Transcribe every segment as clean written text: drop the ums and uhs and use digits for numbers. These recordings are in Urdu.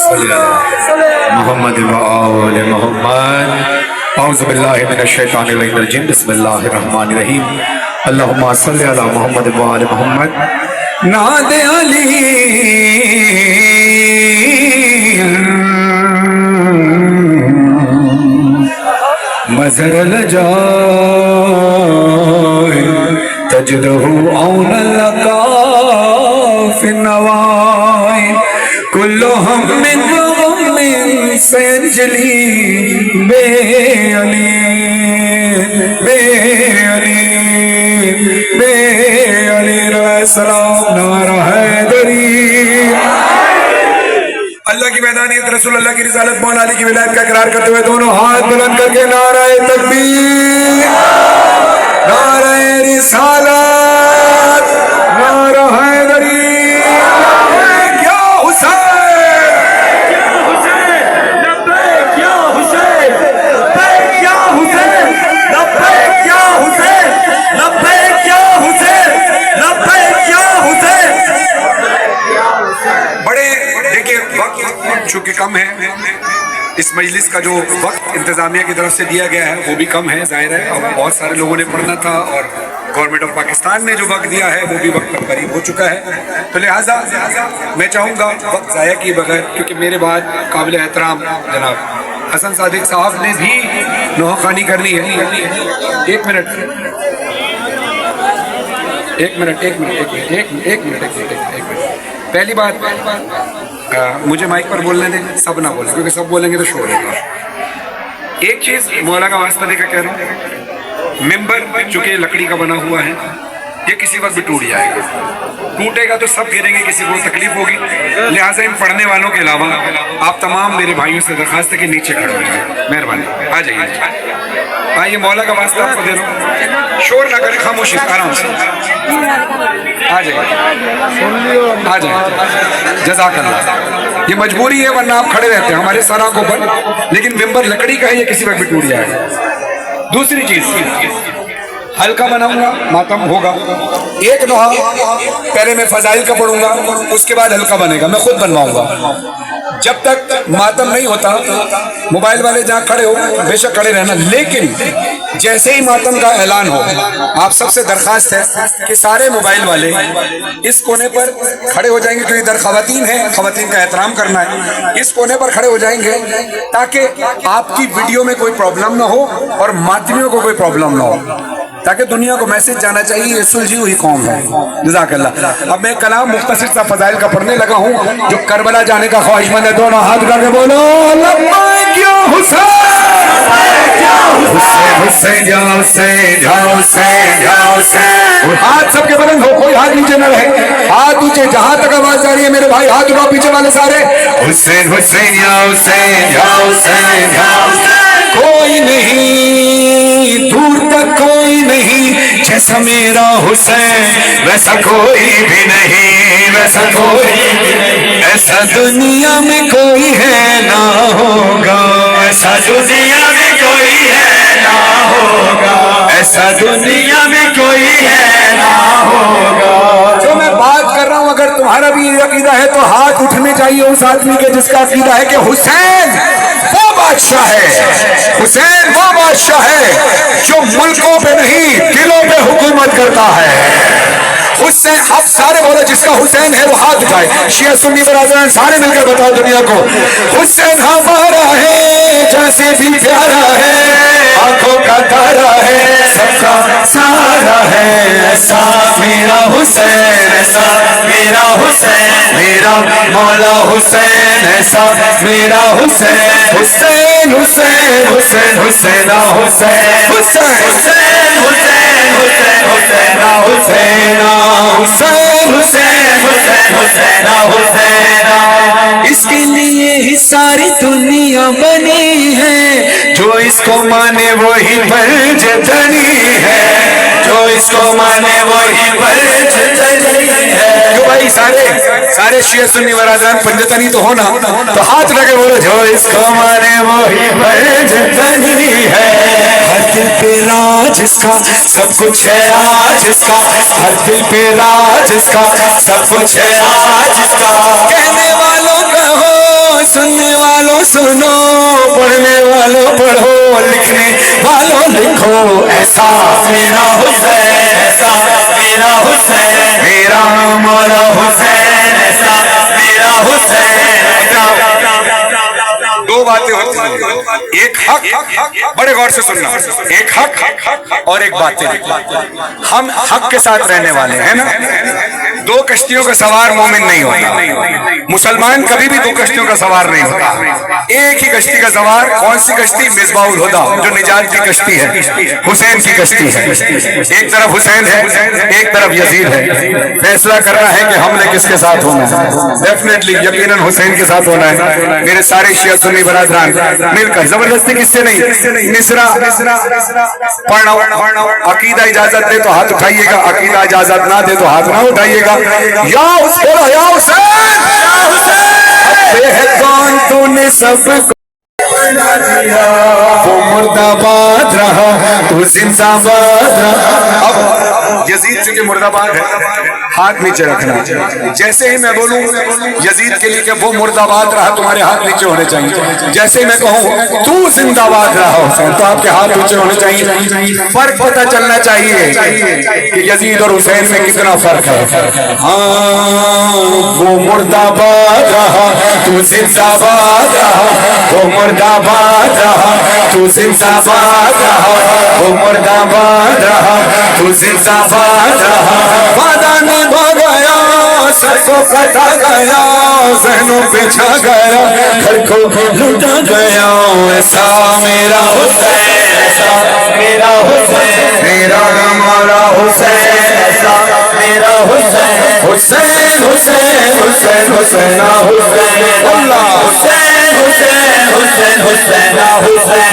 صلی علی محمد و آل محمد اعوذ باللہ من الشیطان الرجیم بسم اللہ الرحمن الرحیم اللہم صلی علی محمد و آل محمد ناد علی مظہر لجائے تجدہ عون لکا فی النوائی کل ہم من وغم سینجلی بے علی بے علی بے علی السلام نعرہ حیدری اللہ کی وحدانیت رسول اللہ کی رسالت مولا علی کی ولایت کا اقرار کرتے ہوئے دونوں ہاتھ بلند کر کے نعرہ تکبیر نعرہ رسالت نعرہ حیدری چونکہ کم ہے اس مجلس کا جو وقت انتظامیہ کی طرف سے دیا گیا ہے وہ بھی کم ہے ظاہر ہے اور بہت سارے لوگوں نے پڑھنا تھا اور گورنمنٹ آف پاکستان نے جو وقت دیا ہے وہ بھی وقت قریب ہو چکا ہے تو لہٰذا میں چاہوں گا وقت ضائع کیے بغیر کیونکہ میرے بعد قابل احترام جناب حسن صادق صاحب نے بھی نوحہ خوانی کرنی ہے ایک منٹ پہلی بات مجھے مائک پر بولنے دیں سب نہ بولیں کیونکہ سب بولیں گے تو شور ہوگا ایک چیز مولا کا واسطہ دے کر کہہ رہا ہوں ممبر چونکہ لکڑی کا بنا ہوا ہے یہ کسی وقت بھی ٹوٹ جائے گا ٹوٹے گا تو سب گریں گے کسی کو تکلیف ہوگی لہٰذا ان پڑھنے والوں کے علاوہ آپ تمام میرے بھائیوں سے درخواست ہے کہ نیچے کھڑے ہو جائیں مہربانی آ جائیے آئیے مولا کا واسطہ آپ کو دے رہا ہوں شور نہ کریں خاموشی آرام سے آ جائیں جزاک اللہ یہ مجبوری ہے ورنہ آپ کھڑے رہتے ہیں ہمارے سر آنکھوں پر لیکن ممبر لکڑی کا ہے یہ کسی وقت بھی ٹوٹ جائے گا دوسری چیز ہلکا بناؤں گا ماتم ہوگا ایک نوحہ پہلے میں فضائل کا پڑھوں گا اس کے بعد ہلکا بنے گا میں خود بنواؤں گا جب تک ماتم نہیں ہوتا موبائل والے جہاں کھڑے ہو بے شک کھڑے رہنا لیکن جیسے ہی ماتم کا اعلان ہو آپ سب سے درخواست ہے کہ سارے موبائل والے اس کونے پر کھڑے ہو جائیں گے کیونکہ ادھر خواتین ہیں خواتین کا احترام کرنا ہے اس کونے پر کھڑے ہو جائیں گے تاکہ آپ کی ویڈیو میں کوئی پرابلم نہ ہو اور ماتمیوں کو کوئی پرابلم نہ ہو تاکہ دنیا کو میسج جانا چاہیے یہ سلجھی ہوئی قوم ہے جزاک اللہ اب میں کلام مختصر سا فضائل کا پڑھنے لگا ہوں جو کربلا جانے کا خواہش مند ہے دونوں ہاتھ کر کے بولو لبیک یا حسین یا حسین یا حسین یا حسین ہاتھ سب کے بلند ہو کوئی ہاتھ نیچے نہ رہے ہاتھ نیچے جہاں تک آواز آ رہی ہے میرے بھائی ہاتھ اٹھاؤ پیچھے والے سارے حسین حسین یا حسین یا حسین یا حسین کوئی نہیں دور تک کوئی نہیں جیسا میرا حسین ویسا کوئی بھی نہیں ویسا کوئی بھی نہیں ایسا دنیا میں کوئی ہے نہ ہوگا ایسا دنیا میں کوئی ہے نہ ہوگا ایسا دنیا میں کوئی ہے نہ ہوگا جو میں بات کر رہا ہوں اگر تمہارا بھی یہ عقیدہ ہے تو ہاتھ اٹھنے چاہیے اس آدمی کے جس کا عقیدہ ہے کہ حسین وہ بادشاہ ہے حسین وہ بادشاہ ہے جو ملکوں پہ نہیں دلوں پہ حکومت کرتا ہے حسین اب سارے بولو جس کا حسین ہے وہ ہاتھ اٹھائے شیعہ سنی برادران سارے مل کر بتاؤ دنیا کو حسین ہمارا ہے جیسے بھی پیارا ہے آنکھوں کا تارا ہے سب کا سارا ہے ایسا میرا حسین ایسا میرا حسین میرا مولا حسین ایسا میرا حسین حسین حسین حسین حسین حسین حسین حسین حسین حسین حسین حسین حسین حسین اس کے لیے ہی ساری دنیا بنی ہے جو اس کو مانے وہی برج تنی ہے جو اس کو مانے وہی برج تنی ہے جو بھائی سارے شیعہ سنی برادران پنجتنی تو ہونا تو ہاتھ لگے بولو جو اس کو مانے وہی پنجتنی ہے، ہر دل پہ راج اس کا سب کچھ ہے آج اس کا، ہر دل پہ راج اس کا سب کچھ ہے آج اس کا، کہنے والوں کہو سننے والوں سنو، پڑھنے والوں پڑھو لکھنے والوں لکھو، ایسا میرا حسین، ایسا میرا حسین، میرا مولا حسین، ایسا میرا حسین۔ دو باتیں ہوتی ہیں، ایک حق، بڑے غور سے سننا، ایک حق اور ایک باطل۔ ہم حق کے ساتھ رہنے والے ہیں نا، دو کشتیوں کا سوار مومن نہیں ہوتا، مسلمان کبھی بھی دو کشتیوں کا سوار نہیں ہوتا، ایک ہی کشتی کا سوار۔ کون سی کشتی؟ مصباح الہدی، جو نجات کی کشتی ہے، حسین کی کشتی ہے، ایک طرف حسین ہے ایک طرف یزید ہے، فیصلہ کرنا ہے کہ ہم نے کس کے ساتھ ہونا ہے، ڈیفینیٹلی یقیناً حسین کے ساتھ ہونا ہے۔ میرے سارے شیعہ سنی برادران مل کر، زبردستی کس سے نہیں، مصرع پڑھنا، عقیدہ اجازت دے تو ہاتھ اٹھائیے گا، عقیدہ اجازت نہ دے تو ہاتھ نہ اٹھائیے گا۔ یا حسین، یا حسین، بے ہے کون تو نے سب کو بنا دیا، وہ مرد آباد رہا تو زندہ باد رہا۔ اب یزید چونکہ مرد آباد ہے، ہاتھ نیچے رکھنا، جیسے ہی میں بولوں یزید کے لیے کہ وہ مرد آباد رہا، تمہارے ہاتھ نیچے ہونے چاہیے، جیسے ہی میں کہوں تو زندہ باد رہا حسین، تو آپ کے ہاتھ نیچے ہونے چاہیے۔ فرق پتہ چلنا چاہیے کہ یزید اور حسین میں کتنا فرق ہے۔ ہاں وہ مرد آباد رہا تو زندہ باد رہا، وہ مرد آباد رہا تو زندہ باد رہا، وہ مرد آباد رہا تو زندہ باد رہا، وعدہ نبھا گیا، سر کو کٹا گیا، ذہنوں پہ چھا گیا، گھر کو لوٹا گیا، ایسا میرا حسین، ایسا میرا حسین، میرا مولا حسین، ایسا میرا حسین، حسین حسین حسین حسین حسین اللہ، حسین حسین حسین حسین حسین۔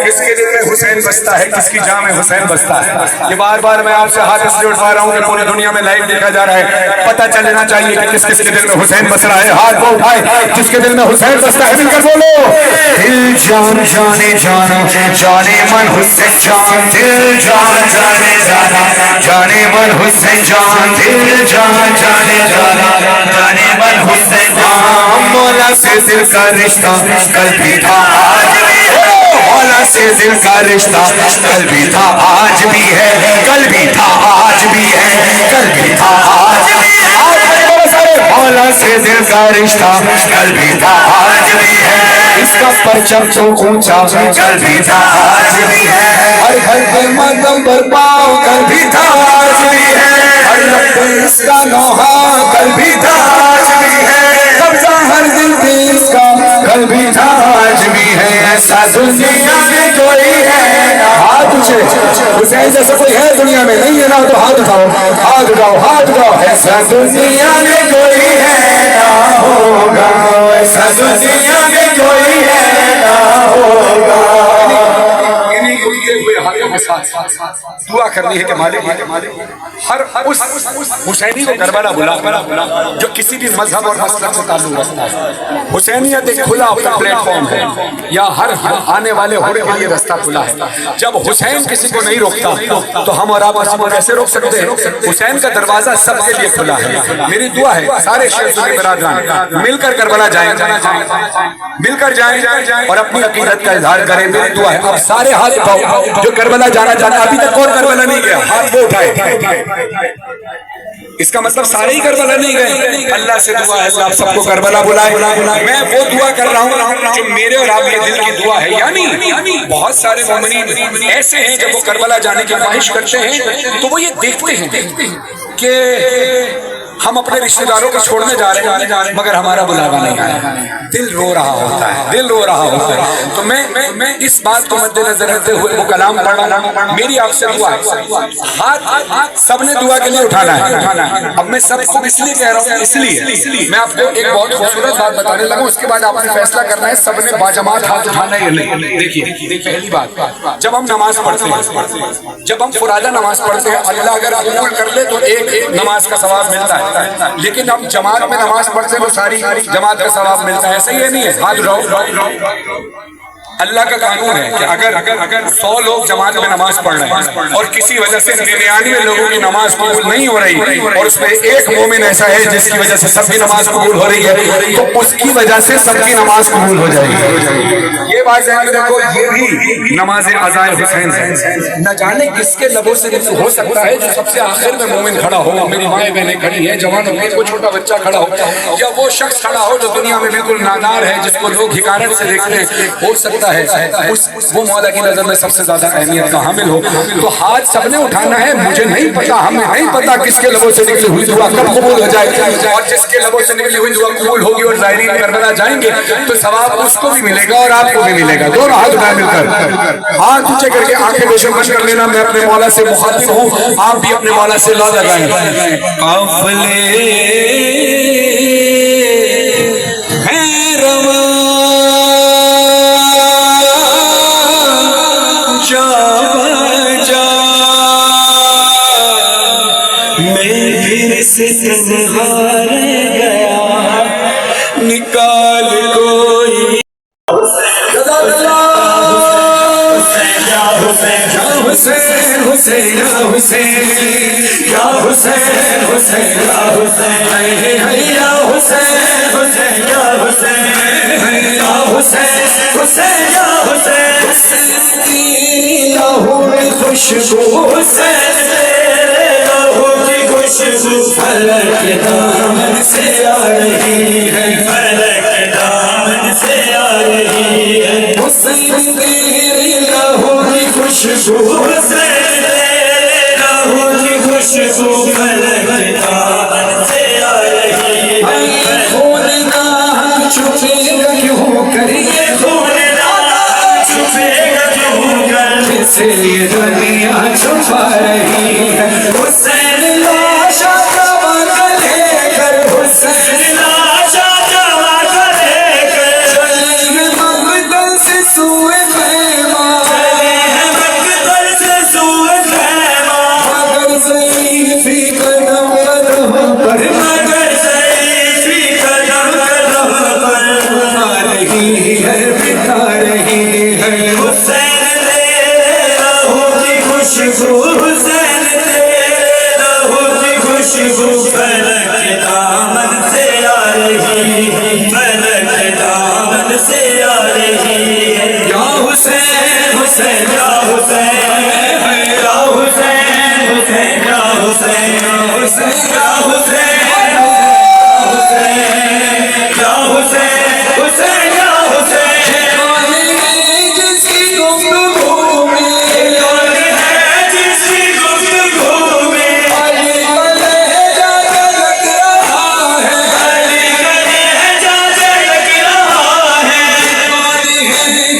کس کے دل میں حسین بستا ہے، کس کی جان میں حسین بستا ہے؟ یہ بار بار میں آپ سے ہاتھ اس لیے اٹھا رہا ہوں کہ پوری دنیا میں لائیو دیکھا جا رہا ہے، پتہ چلنا چاہیے کہ کس کس کے دل میں حسین بس رہا ہے۔ ہاتھ وہ اٹھائے جس کے دل میں حسین بستا ہے، مل کر بولو دل جان جانے جانا جانے من حسین جان، دل جان جانے جانا جانے من حسین جان، دل جان جانے جانا جانے من حسین جان، مولا سے دل کا رشتہ کل بھی تھا آج بھی ہے، مولا سے دل کا رشتہ کل بھی تھا آج بھی ہے، کل بھی تھا آج بھی ہے، کل بھی تھا آج بھی ہے، مولا سے دل کا رشتہ کل بھی تھا آج بھی ہے، اس کا پرچم تو اونچا کل بھی تھا آج بھی ہے، ہر گھر پہ ماتم برپاؤ کل بھی تھا آج بھی ہے، ہر لب پہ اس کا نوحہ کل بھی تھا آج بھی ہے، قبضہ ہر دل پہ اس کا کل بھی تھا آج بھی ہے، ایسا دنیا میں کوئی ہے نہ۔ ہاتھ اٹھے، حسین جیسا کوئی ہے دنیا میں نہیں ہے نا، تو ہاتھ اٹھاؤ، ہاتھ اٹھاؤ، ہاتھ اٹھاؤ۔ ایسا دنیا میں کوئی ہے نہ ہوگا، ایسا دنیا میں کوئی ہے نہ ہوگا۔ انہیں اٹھتے ہوئے ہاتھوں کے ساتھ دعا کرنی ہے کہ مالک ہر اس حسینی کو کربلا بلا جو کسی بھی مذہب اور مسلک سے تعلق رکھتا ہے۔ حسینیت ایک کھلا اپنا پلیٹ فارم ہے، یا ہر آنے والے ہونے کے لیے رستہ کھلا ہے۔ جب حسین کسی کو نہیں روکتا تو ہم اور آپ اس کو کیسے روک سکتے ہیں؟ حسین کا دروازہ سب کے لیے کھلا ہے۔ میری دعا ہے سارے شیعہ سنی برادران مل کر کربلا جائیں، مل کر جائیں اور اپنی عقیدت کا اظہار کریں۔ میری دعا ہے اب سارے ہاتھ اٹھاؤ جو کربلا جانا چاہتے ہیں۔ ابھی تک کون کربلا نہیں گیا؟ ہاتھ وہ اٹھائے۔ اس کا مطلب سارے ہی کربلا نہیں گئے۔ اللہ سے دعا ہے اللہ آپ سب کو کربلا بلائے۔ میں وہ دعا کر رہا ہوں جو میرے اور آپ کے دل کی دعا ہے، یعنی بہت سارے مومنین ایسے ہیں جب وہ کربلا جانے کی خواہش کرتے ہیں تو وہ یہ دیکھتے ہیں کہ ہم اپنے رشتہ داروں کو چھوڑنے جا رہے ہیں مگر ہمارا بلاوا نہیں آیا، دل رو رہا ہوتا ہے، دل رو رہا ہوتا ہے۔ تو میں اس بات کو مد نظر رکھتے ہوئے وہ کلام پڑھ رہا ہوں۔ میری آپ سے دعا ہے، ہاتھ سب نے دعا کے لیے اٹھانا ہے۔ اب میں سب کو اس لیے کہہ رہا ہوں، اس لیے میں آپ کو ایک بہت خوبصورت بات بتانے لگا، اس کے بعد آپ نے فیصلہ کرنا ہے سب نے باجماعت ہاتھ اٹھانا ہے یا نہیں۔ دیکھیے پہلی بات، جب ہم نماز پڑھتے ہیں، جب ہم فرادہ نماز پڑھتے ہیں، اللہ اگر قبول کر لے تو ایک نماز کا ثواب ملتا ہے، لیکن ہم جماعت میں نماز پڑھتے ہیں تو ساری جماعت کا ثواب ملتا ہے، ایسا ہی نہیں ہے؟ ہاتھ اٹھاؤ۔ اللہ کا قانون ہے کہ اگر 100 لوگ جماعت میں نماز پڑھ رہے ہیں اور کسی وجہ سے 99 لوگوں کی نماز قبول نہیں ہو رہی اور اس میں ایک مومن ایسا ہے جس کی وجہ سے سب کی نماز قبول ہو رہی ہے، تو اس کی وجہ سے سب کی نماز قبول ہو جائے گی۔ یہ بات ذہن میں رکھو، یہ بھی نماز عزائے حسین ہے۔ نہ جانے کس کے لبوں سے ہو سکتا ہے جو سب سے آخر میں مومن کھڑا ہو، میری مائیں بہنیں کھڑی ہیں، جوانوں میں کوئی چھوٹا بچہ کھڑا ہو، یا وہ شخص کھڑا ہو جو دنیا میں بالکل نادار ہے، جس کو لوگ حقارت سے دیکھتے ہیں، ہو سکتا ہے وہ مولا کی نظر میں سب سے زیادہ اہمیت کا حامل ہو۔ تو ہاتھ سب نے اٹھانا ہے۔ مجھے نہیں پتا، ہمیں نہیں پتا کس کے لبوں سے نکلی ہوئی دعا کب قبول ہو جائے، اور جس کے لبوں سے نکلی ہوئی دعا قبول ہوگی اور زائرین کربلا جائیں گے تو ثواب اس کو بھی ملے گا اور آپ کو بھی ملے گا۔ دونوں ہاتھ اٹھائے مل کر، ہاتھ اونچے کر کے آنکھیں روشن کر لینا۔ میں اپنے مولا سے مخاطب ہوں، آپ بھی اپنے مولا سے لا لگائیں۔ ہار گیا نکال کوئی حسین حسین یا حسین یا حسین حسین یا حسین یا حسین حسین یا حسین یا حسین حسین یا حسین حسین کی لہو میں خوشبو، حسین تیرے لہو کی خوشبو فلک دامن سے آ رہی ہے، فلک دامن سے آ رہی ہے۔ حسین تیرے لہو کی خوشبو، حسین تیرے لہو کی خوشبو فلک دامن سے آ رہی ہے۔ خون نہ چھپے گا کیوں کر، یہ خون نہ چھپے گا کیوں کر، جسے یہ دنیا چھپا رہی ہے۔ حسین لاشا جمع لے کر، حسین لاشا جمع لے کر، چلے ہیں مقتل سے سوئے خیمہ، چلے ہیں مقتل سے سوئے خیمہ، مگر ضعیفی قدم قدم پر، مگر ضعیفی قدم قدم پر آ رہی ہے، بٹھا رہی ہے۔ حسین تیرے لہو کی خوشبو، حسین تیرے لہو کی خوشبو فلک دامن سے آ رہی ہے، فلک دامن سے آ رہی ہے۔ یا حسین حسین یا حسین یا حسین حسین یا حسین یا حسین یا حسین یا حسین حسین یا حسین۔ جس کی گفتگو میں، جس کی گفتگو میں علی کا لہجہ جھلک رہا ہے، علی کا لہجہ جھلک رہا ہے۔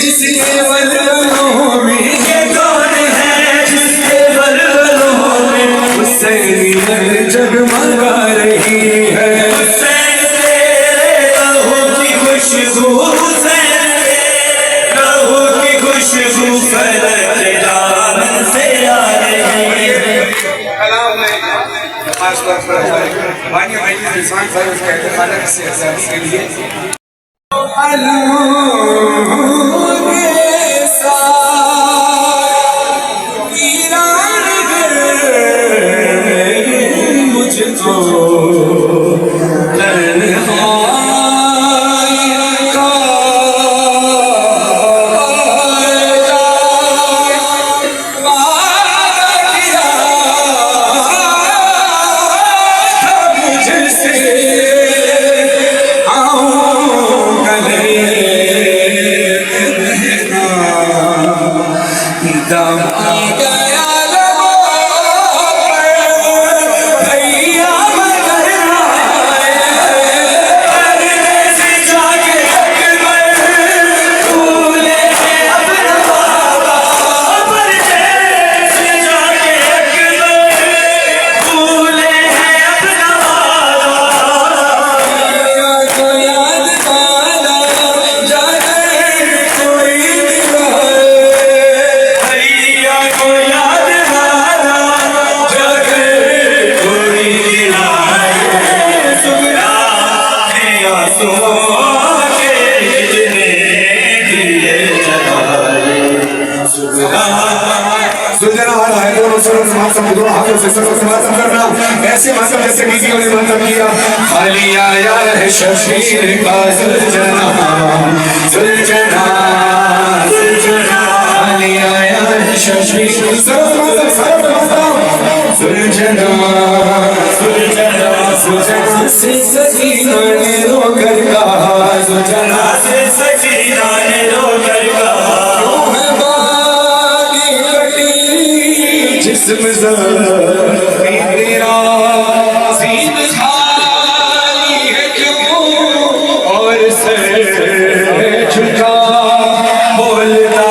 جس کے ولولوں میں، یہ کون ہے جس کے ولولوں میں حسینیت جگمگا رہی ہے۔ حسین تیرے لہو کی خوشبو، حسین تیرے لہو کی خوشبو فلک دامن سے آ رہی ہے۔ کلام میں خاص طور پر بانی بھائی انسان صاحب اس کے اعتقاد سے آزادی کے لیے مجھ کو دم آ گیا لبوں پر، بھیا مگر زلجنا آ رہا ہے دونوں سروں سے ماتم دونوں ہاتھوں سے سروں سے ماتم کرنا ایسے ماتم جیسے بیویوں نے ماتم کیا خالی آیا ہے شبیر کا زلجنا زلجنا زلجنا خالی آیا ہے شبیر سروں سے ماتم زلجنا زلجنا زلجنا سے سکینہ نے رو کر کہا زلجنا سے سکینہ نے رو کر کہا کیوں ہے باغی کٹی جسم زخمی تیرا سین خالی ہے کیوں اور سر جھکا بولتا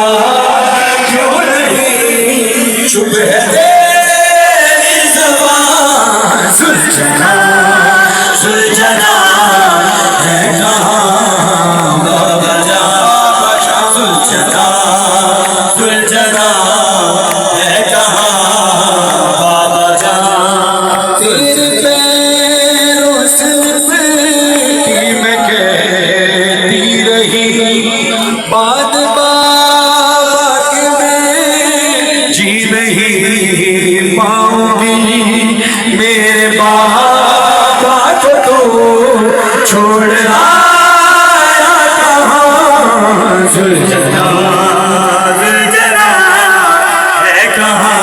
کیوں نہیں چپ ہے تیری زبان زلجنا زلجنا ہے کہاں بابا جان زلجنا زلجنا ہے کہاں بابا جان تیرے پیروں سے مٹی میں کہتی رہی بات بابا کے میں جی نہیں پاؤں گی میرے بابا کو تو چھوڑ آیا کہاں زلجنا زلجنا ہے کہاں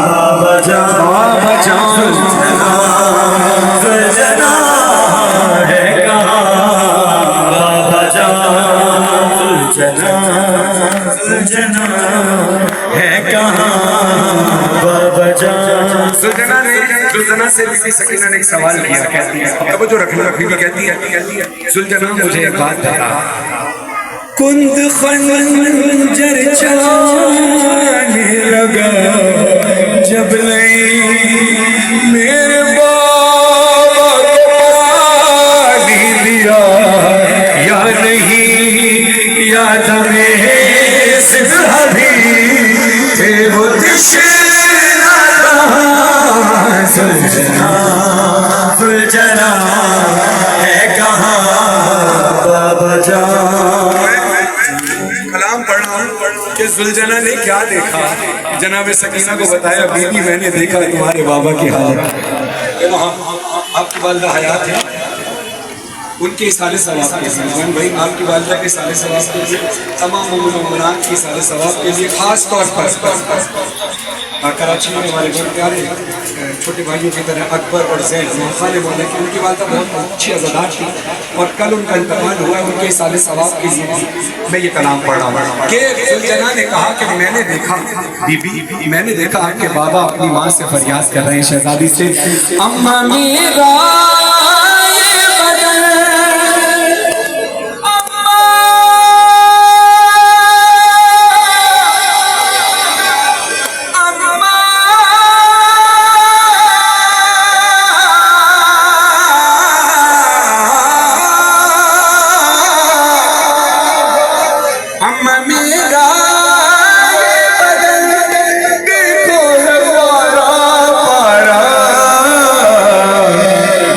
بابا جان زلجنا زلجنا ہے کہاں بابا جان زلجنا زلجنا ہے کہاں بابا جان زلجنا سے بیوی سکینہ نے ایک سوال کیا کہتی ہے اب جو رکھنا بیوی کہتی ہے زلجنا مجھے ایک بات بتا کند خنجر چلانے لگا جب نہیں میرے بابا کو پانی دیا یا نہیں یاد میں زندہ بھی تھے وہ تشنا کہاں زلجنا زلجنا ہے کہاں بابا جان کلام پڑھا کہ زلجنا نے کیا دیکھا جناب سکینہ کو بتایا بیوی میں نے دیکھا تمہارے بابا کی حالت وہاں آپ کی والدہ حیات ہے ان کے سارے ثواب کے لیے بھائی آپ کی والدہ کے سارے ثواب کے لیے تمام مومنان کی سارے ثواب کے لیے خاص طور پر کراچی میں ہمارے بہت پیارے چھوٹے بھائیوں کی طرح اکبر اور زید خالد مولا کی ان کی والدہ بہت اچھی عزادار تھی اور کل ان کا انتقال ہوا ہے ان کے سارے ثواب کے لیے میں یہ کلام پڑھ رہا ہوں کہ زلجنا نے کہا کہ میں نے دیکھا بی بی میں نے دیکھا آپ کے بابا اپنی ماں سے فریاد کر رہے ہیں شہزادی سے اماں میرا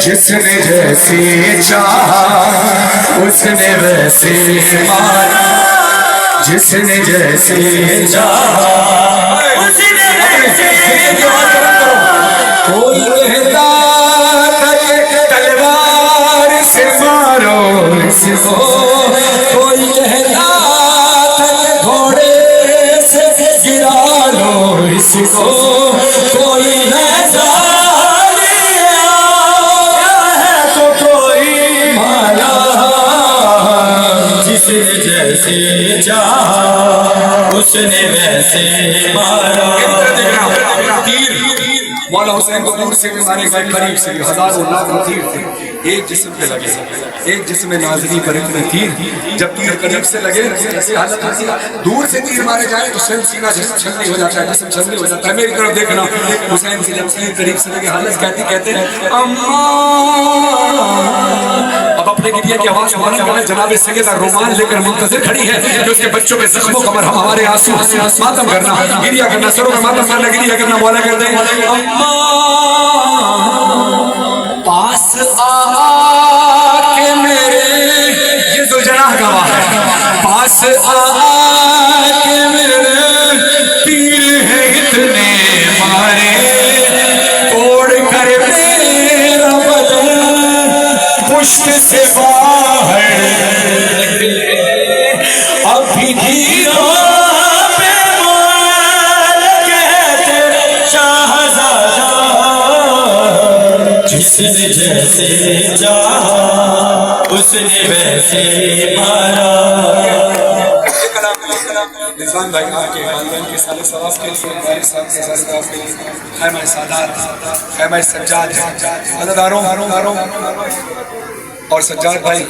جس نے جیسے چاہا اس نے ویسے مارا جس نے جیسے چاہا اس نے ویسے مارا کوئی کہتا تھا کہ تلوار سے مارو اس کو کوئی کہتا تھا کہ گھوڑے سے گرا لو اس کو کوئی ایسا جیسے چاہا اس نے ویسے مارا مولا حسین کو دور سے بھی مارے گئے قریب سے بھی ہزاروں لاکھوں تیر تھے ایک جسم پہ لگے ایک جسم نازلی پر اتنے تیر جب تیر قریب سے لگے ایسی حالت ہوتی ہے دور سے تیر مارے جائیں تو سینہ جسم چھلنی ہو جاتا ہے جسم چھلنی ہو جاتا ہے میری طرف دیکھنا حسین کی جب تیر قریب سے لگے حالت کہتے ہیں اماں اب اپنے گریہ کی آواز بلند کریں جناب سیدہ رومان لے کر منتظر کھڑی ہے کہ اس کے بچوں کے زخموں کا مرہم ہمارے آنسو ماتم کرنا گریہ کرنا سروں میں ماتم کرنا گریہ کرنا مولا کہتے ہیں اماں پاس آ کے میرے یہ زلجنا گواہ ہے پاس آ کے میرے تیر ہے مرے توڑ کر میرا بدن پشت سے باہر ابھی گیرو جس نے جیسے چاہا اس نے ویسے مارا. رضوان بھائی آپ کے والدین کے سال ثواب کے لیے والد صاحب کے سال ثواب کے لیے خیمہ سادات خیمہ سجاد عزاداروں اور سجاد بھائی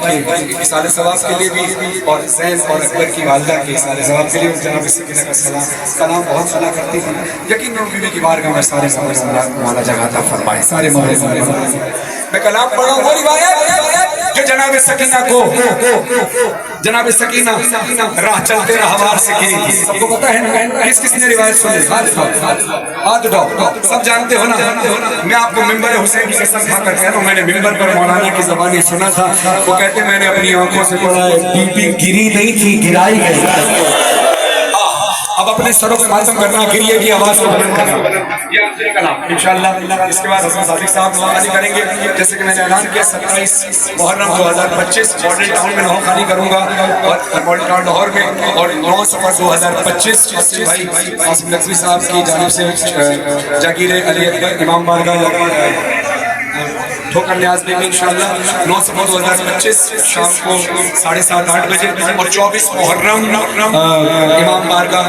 کے سال ثواب کے لیے بھی اور زین اور اکبر کی والدہ کے سال ثواب کے لیے جناب سکینہ کا سلام بہت صلاح کرتی ہیں. یقیناً بیوی کی بارگاہ میں سارے مولا جگہ عطا فرمائے. سارے مولا میں کلام پڑھا ہوں وہ روایت جو جناب سکینہ کو جناب سکینہ راہ چلتے راہوار سے گری تھی. سب کو پتہ ہے نا کس نے روایت سنی؟ ہاتھ اٹھاؤ سب جانتے ہو نا. میں آپ کو ممبر حسین کی قسم کھا کر کہہ رہا ہوں میں نے ممبر پر مولانا کی زبانی سنا تھا. وہ کہتے میں نے اپنی آنکھوں سے پڑھا ہے بی بی گری نہیں تھی گرائی گئی. اب اپنے سروں پہ ماتم کرنا گریے کی آواز کو بلند کرنا یہ آخری کلام انشاءاللہ. اس کے بعد حسن صادق صاحب دعا خالی کریں گے. جیسے کہ میں نے اعلان کیا 27 محرم 2025 ماڈل ٹاؤن میں نو خالی کروں گا اور ماڈل ٹاؤن لاہور میں اور 9 صفر 2025 بھائی قاسم نقوی صاحب کی جانب سے جاگیر علی اکبر امام بارگاہ ٹھوکر نیاز میں انشاءاللہ 9 صفر 2025 شام کو 7:30-8 بجے اور 24 محرم امام بارگاہ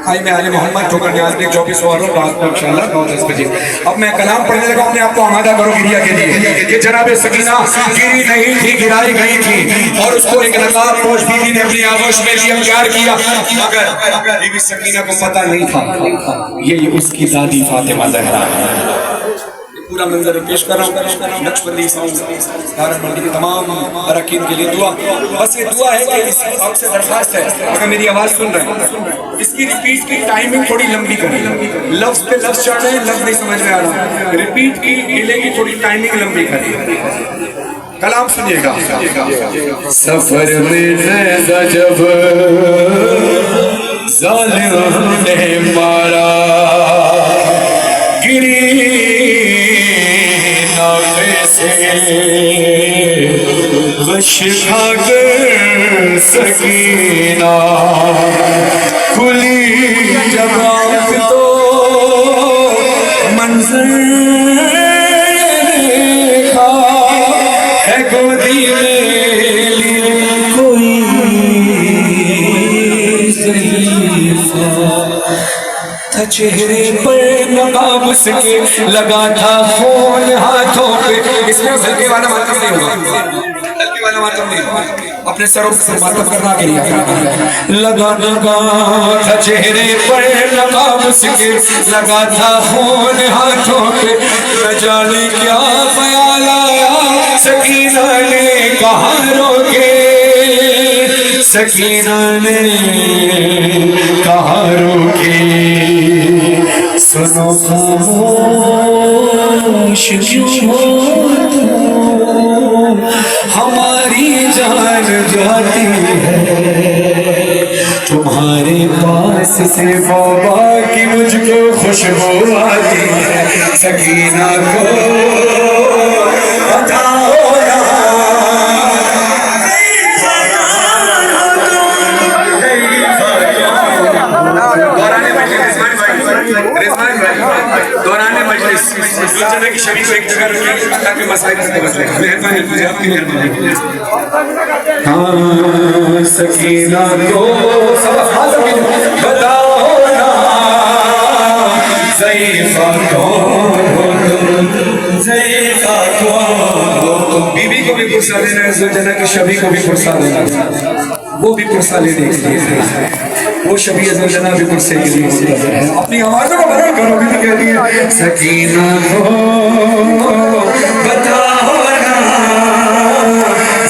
قائم علی محمد ٹھوکر نیاز میں 24 محرم رات کو انشاءاللہ 9-10 بجے. اب میں کلام پڑھنے لگا اپنے آپ کو آمادہ کرو گریا کے لیے کہ جناب سکینہ گری نہیں تھی گرائی گئی تھی اور اس کو ایک نقاب پوش بیوی نے اپنی آغوش میں لیا پیار کیا مگر بیوی سکینہ کو پتہ نہیں تھا یہ اس کی دادی فاطمہ زہرا ہے. پورا منظر پیش کر رہا ہوں. نقش بندی دارا منڈی کے تمام اراکین کے لیے دعا. بس یہ دعا ہے کہ اس آپ سے درخواست ہے اگر میری آواز سن رہے ہیں اس کی ریپیٹ کی ٹائمنگ تھوڑی لمبی کریں. لفظ پہ لفظ چڑھ رہے ہیں لفظ نہیں سمجھ میں آ رہا. ریپیٹ کی ڈیلے کی تھوڑی ٹائمنگ لمبی کریں. کلام سنیے گا. سفر میں نیزہ جب ظالم نے مارا گری غش کھا کر سکینہ کھلی جگہ تو منظر دیکھا ہے گودی میں کوئی تھا چہرے پر نقاب اس کے لگا تھا خون ہاتھوں پہ. اس میں ہلکے والا ماتم نہیں ہوگا ہلکے والا ماتم نہیں ہوگا اپنے سروں سے ماتم کرنا کے لیے لگا تھا چہرے پر نقاب اس کے لگا تھا خون ہاتھوں پہ. نہ جانے کیا خیال آیا سکینہ نے کہاں روکے سکینہ نے کہاں روکے. سنو خاموش کیوں ہو ہماری جان جاتی ہے تمہارے پاس سے بابا کی مجھ کو خوشبو آتی ہے. سکینہ کو بتاؤ دوران مجلس کی شبی کو ایک جگہ رکھیں تاکہ مسائل کرتے بس رہے. مہربانی مجھے آپ کی مہربانی. ہاں سکینہ کو بتاؤ نا ضعیفہ کون ہو تم ضعیفہ کون ہو تم. بیوی کو بھی پرسا دینا ہے زوجنہ کی شبی کو بھی پرسا دینا وہ بھی پرسا لینے کے لیے وہ شبی زوجنہ بھی پرسے کے لیے ہوتا ہے. اپنی آوازوں کو بڑا کرو بھی تو کہتی ہے سکینہ کو بتاؤ نا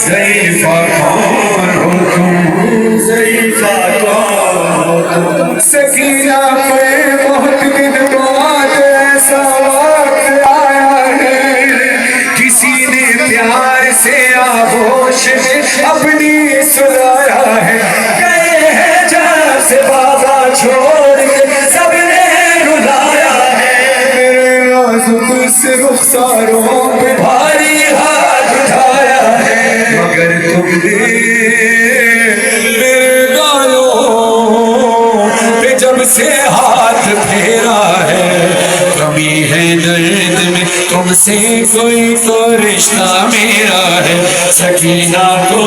ضعیفہ کون ہو تم ضعیفہ کون ہو تم. سکینہ پہ بہت دن بعد ایسا وقت آیا ہے کسی نے پیار سے آغوش میں اپنی سلایا ہے. گئے ہیں جہاں سے بابا چھوڑ کے سب نے رلایا رخساروں پہ بھاری ہاتھ اٹھایا ہے، مگر تم نے میرے گالوں پہ جب سے ہاتھ پھیرا ہے، کمی ہے درد میں تم سے کوئی تو رشتہ میرا ہے، سکینہ کو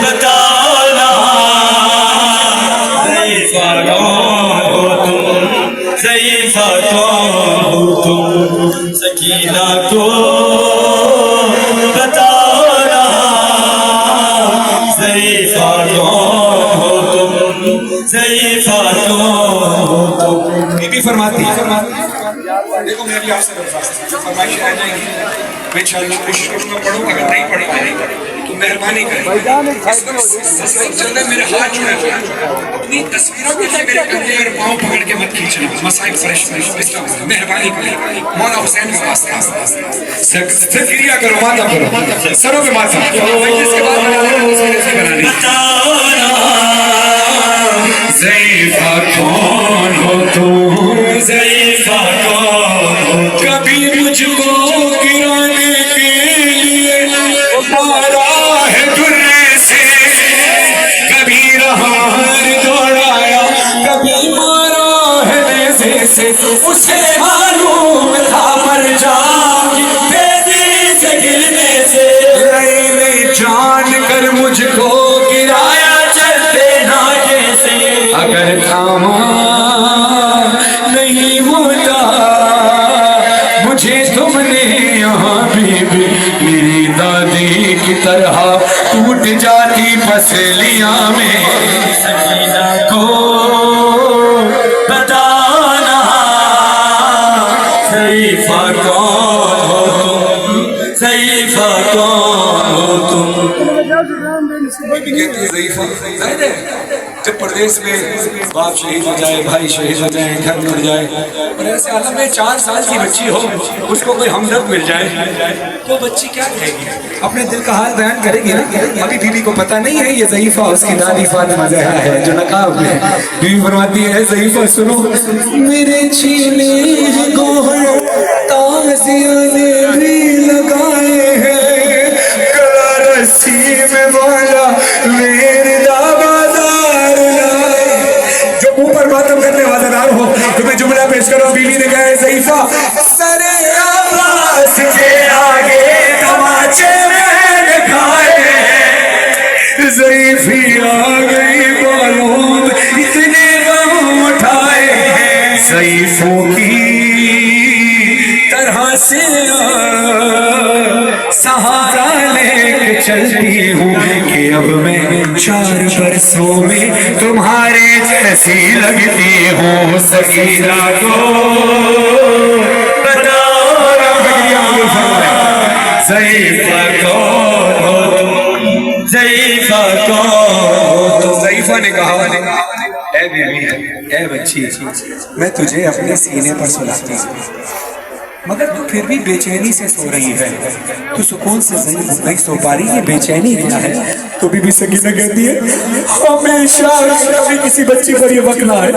بتاؤ نا ضعیفہ کون ہو تم، ضعیفہ کون ہو تم، سکینہ کو بتاؤ نا ضعیفہ کون ہو تم، ضعیفہ کون ہو تم۔ یہ بھی فرماتی ہے، دیکھو میں بھی آپ سے فرمائشیں رہ جائیں گی، میں انشاءاللہ کوشش کروں گا پڑھوں، اگر نہیں پڑھی تو مہربانی کریں۔ اس وقت چل رہا ہے میرے ہاتھ جڑے ہوئے ہیں، اپنی تصویروں کے لیے میرے کندھے اور پاؤں پکڑ کے مت کھینچنا، مسائل فریش اس کا مہربانی کریں، مولا حسین کا واسطہ فکریہ کرو، ماتم کرو، سروں پہ ماتم، اس کے بعد بنانی بتاؤ نا ضعیفہ کون ہو تم، ضعیفہ کون ہو تم، کبھی مجھ کو گرانے کے لیے مارا ہے درے سے، کبھی رہار دوڑایا، کبھی مارا ہے نیزے سے، اسے معلوم تھا مر جاؤں گی تیزی سے گرنے سے، میں جان کر مجھ کو گرایا چلتے ناکے سے، اگر تھاما نہیں ہوتا مجھے تم نے یہاں بھی میری دادی کی طرح ٹوٹ جاتی پسلیاں میں، سکینہ کو بتانا ضعیفہ کون ہو تم، ضعیفہ کون ہو تم۔ کہتی ہے ضعیفہ ظاہر ہے جب پردیس میں باپ شہید ہو جائے، بھائی شہید ہو جائے، گھر ٹوٹ جائے، اور ایسے عالم میں 4 سال کی بچی ہو، اس کو کوئی ہمدرد مل جائے تو بچی کیا کہے گی؟ اپنے دل کا حال بیان کرے گی نا۔ ابھی بیوی کو پتہ نہیں ہے یہ ضعیفہ اس کی دادی فاطمہ زہرا ہے جو نقاب میں ہے۔ بیوی فرماتی ہے ضعیفہ سنو، میرے چھینے گوہر تازیاں نے بھی لگائے ہیں، گلا رسی میں والا میرے بازار لائے۔ جو منہ پر ماتم کرنے والا دار ہو تمہیں جملہ پیش کرو، بیوی نے کہا ہے ضعیفہ سر عباس کے آگے تماچے میں کھائے، ضعیفی آ گئی بالوں اتنے غم اٹھائے ہیں، ضعیفوں کی طرح سے سہارا لے کے چلتی ہوں کہ اب میں 4 برسوں میں تمہارے جیسی لگتی ہوں، سکینہ کو بتاؤ ضعیفہ کون ہو تم، ضعیفہ کون ہو تم۔ ضعیفہ نے کہا اے بیوی، اے بچی، میں تجھے اپنے سینے پر سلاتی ہوں مگر تو پھر بھی بے چینی سے سو رہی ہے، تو سکون سے نہیں سو پا رہی، یہ بے چینی کیا ہے؟ تو بی بی سکینہ کہتی ہے ہمیشہ، کبھی کسی بچی پر یہ وقت نہ ہے،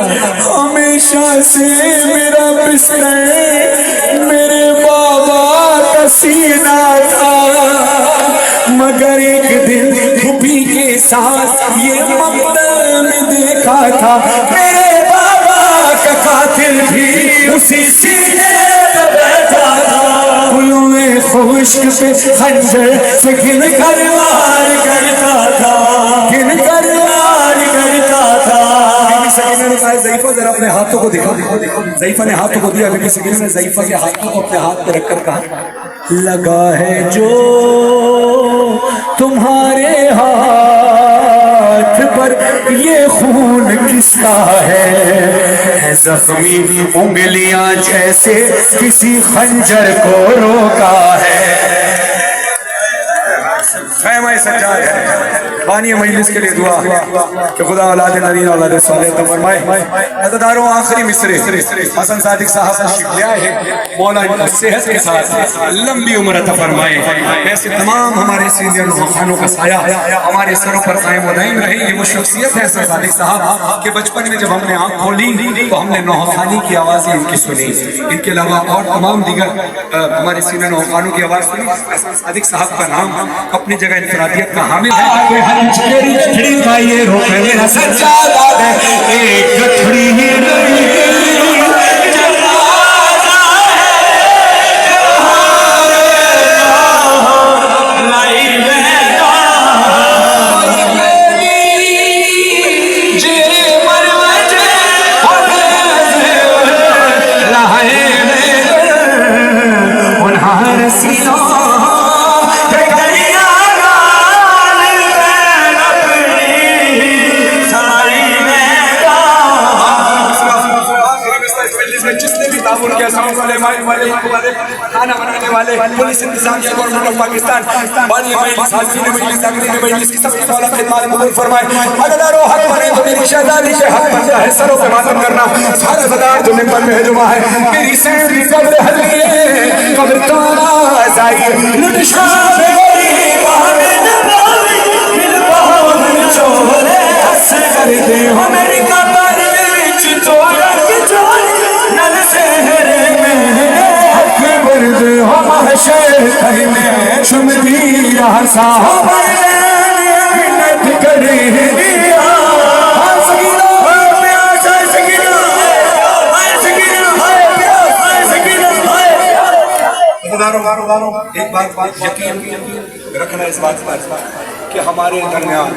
ہمیشہ سے میرا بستر میرے بابا کا سینہ تھا، مگر ایک دن پھوپھی کے ساتھ یہ مقتل میں دیکھا تھا، میرے بابا کا قاتل بھی اسی سینے پہ بیٹھا تھا، پلوں خشک پہ خنجر سے گن کر وار کرتا تھا، گن کر وار کرتا تھا۔ بی بی سکینہ نے کہا ضعیفہ ذرا اپنے ہاتھوں کو دکھا، ضعیفہ نے ہاتھوں کو دیا، بی بی سکینہ نے ضعیفہ کے ہاتھوں کو اپنے ہاتھ پہ رکھ کر کہا لگا ہے جو تمہارے ہاتھ پر یہ خون کس کا ہے زخمی انگلیاں جیسے کسی خنجر کو روکا ہے، خیمہ سجاد ہے، بانی مجلس کے لیے دعا کہ خدا اولاد نرین اولاد صالح عطا فرمائے. عزاداروں آخری مصرے حسن صادق صاحب تشریف لے آئے ہیں. مولا ان کو صحت کے ساتھ لمبی عمر عطا فرمائے. ایسے تمام ہمارے سینئر خانوں کا سایہ ہمارے سروں پر قائم و دائم رہے. یہ وہ شخصیت ہے حسن صادق صاحب کہ بچپن میں جب ہم نے آنکھ کھولی تو ہم نے نوحانی کی آوازیں ان کی سنی. ان کے علاوہ اور تمام دیگر ہمارے سینئر نوحانوں کی آواز سنی. حسن صادق صاحب کا نام اپنی جگہ انفرادیت کا حامل ہے. تیری گٹھڑی کا یہ روپ میرا سجادہ ہے. ایک گٹھڑی ہی نہیں کھانا بنانے والے پولیس انتظامیہ گورنمنٹ آف پاکستان بانی مجلس حاضرین مجلس اکرین مجلس کی سب کی مولا خدمات قبول فرمائے. عزاداروں حق بنے تو میری شہزادی کے حق بنتا ہے سروں پہ ماتم کرنا. سارا عزادار جو ممبر میں ہے جمع ہے میری سینری قبر حلیے قبر تاز آئی لٹ شاہ غریب آمد باوی مل باوی چولے حس کر دے ہو میری قبر وچ چوڑ کے چوڑ نل سہرے میں برد ہو محشر میں چمدی رہا صاحب منت کرے دیا ایک بات یقین رکھنا اس بات پر کہ ہمارے درمیان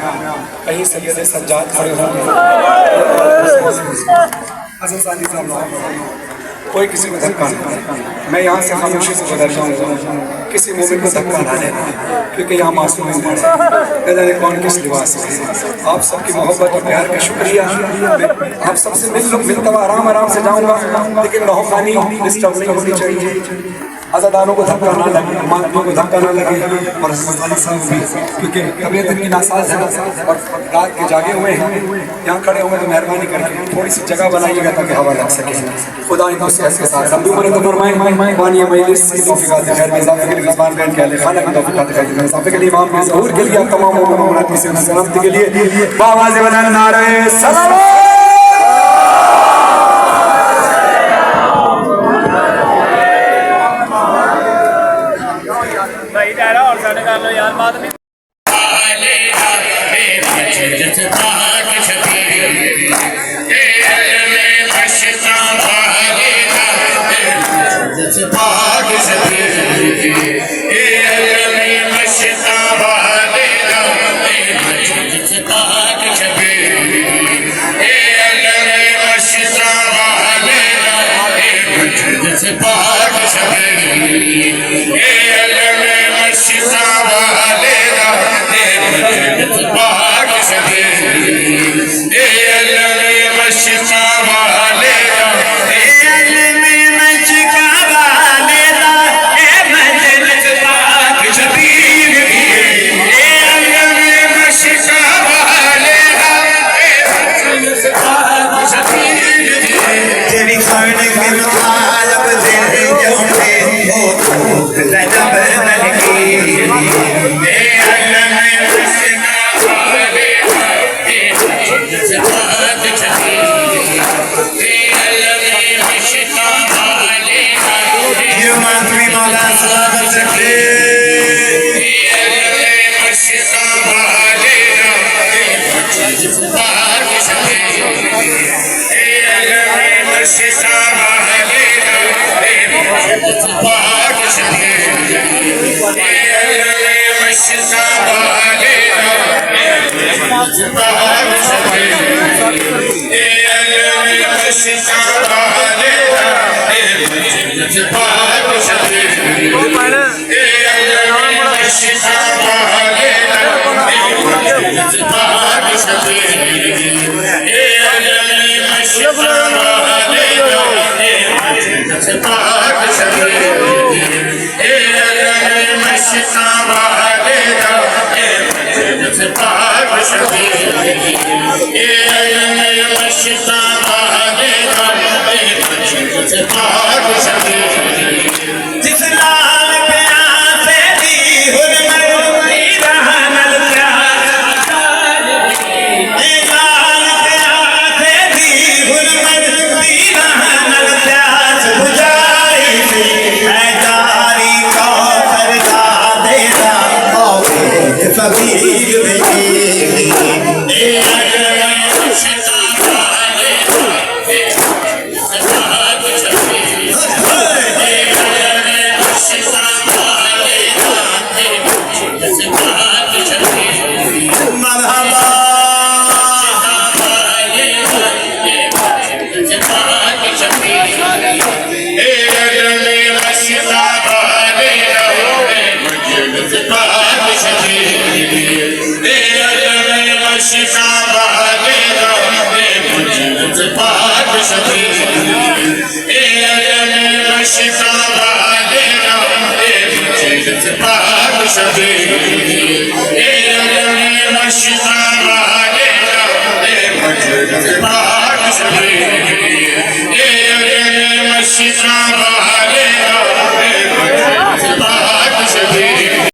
کہیں سید سجاد کھڑے ہوں گے. حسن صادق صاحب کوئی کسی کو دھکا نہیں. میں یہاں سے خاموشی سے گزر جاؤں گا. کسی مومن کو دھکا نہ دینا کیونکہ یہاں معصوم ہے. نہ جانے کون کس لباس میں. آپ سب کی محبت اور پیار کا شکریہ. آپ سب سے ملتا ہوا آرام سے جاؤں گا لیکن روحانی ڈسٹرب نہیں ہونی چاہیے. عزاداروں کو دھکا نہ لگے, ماتموں کو دھکا نہ لگے اور حسن صادق صاحب بھی کیونکہ طبیعت ان کی ناساز ہے اور رات کے جاگے ہوئے ہیں. یہاں کھڑے ہوئے تو مہربانی کر کے تھوڑی سی جگہ بنائیے گا تاکہ ہوا لگ سکے. خدا ان کو صحت کے ساتھ لمبی عمر عطا فرمائے. بانی مجلس کی توفیقات خیر میں اضافے کے لیے زبان بین کے اہل خانہ کی توفیقات خیر میں اضافے کے لیے امام کے ظہور کے لیے آپ تمام امت کی سلامتی کے لیے باواز بلند نعرہ سلام. جس لال پیار سے دی حرمت رہا نل پیار لال پیار سے دی حرمت رہا نل پیار بجائی تھی اے جاری کو کرتا دیتا فقیر بکی اے Shikha